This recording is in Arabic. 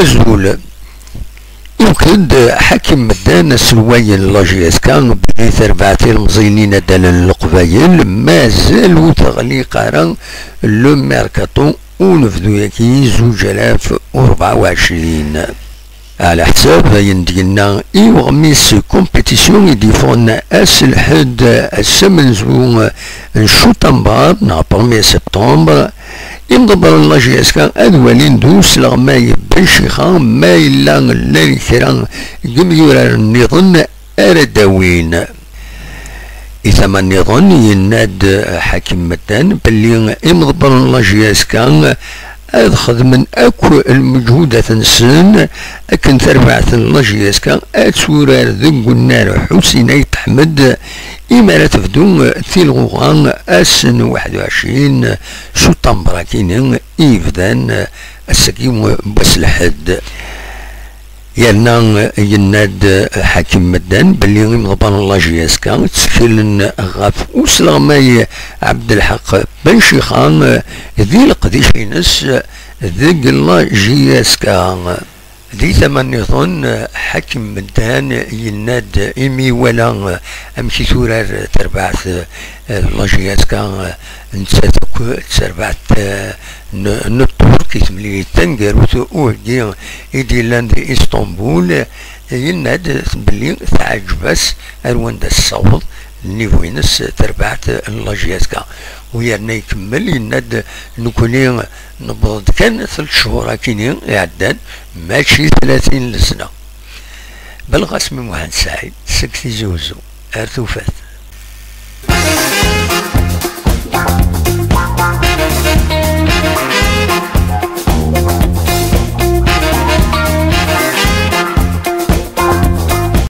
أزول يمكن حكم مدان سلوي لاجيس كان بدي تربعتي المزينين دال القبايل مازالو تغليق راه لو ميركاتو ونفذو ياكي 2024 على حساب يندينا غميس كومبيتيسيون يديفون اس الحد السمنزو شوطمبر نا 1 سبتمبر يمضبر الله جيسكا أدوالين دوس لغماي بنشيخا ما إلا اللي كرا قميورا النظن أردوين إذا ما النظن يناد حاكم مدان بلي يمضبر الله جيسكا أدخذ من أكو المجهودة تنسن أكن تربعة الله جيسكا أتسورار ذنق النار حسيني تحمد إما تفدو تيلغوغان أسن 21 سبتمبر كينين إيفدان السكيم بس الحد يانا يناد حاكم مدان بلي مضبان الله جياسكا تسكيلن غاف وسلامي عبد الحق بن شيخان ذي القديشينس ذي الله جياسكا ذي ثمانية ظن حكم مدان يناد إمي ولا أمشي ثورار تربعت لاجياتكا نتساتك تربعت نطور كيتملي تنقر وهدي إيدي لاند إسطنبول يناد بلي تعجبس أروان دا الصوت نيفوينس تربعت لاجياتكا ويانا يكمل يناد نكوني نبض كان 3 شهور كينين يعدان ماشي 30 سنة بالغسم محمد سعيد سكتي زوزو ارتوفات.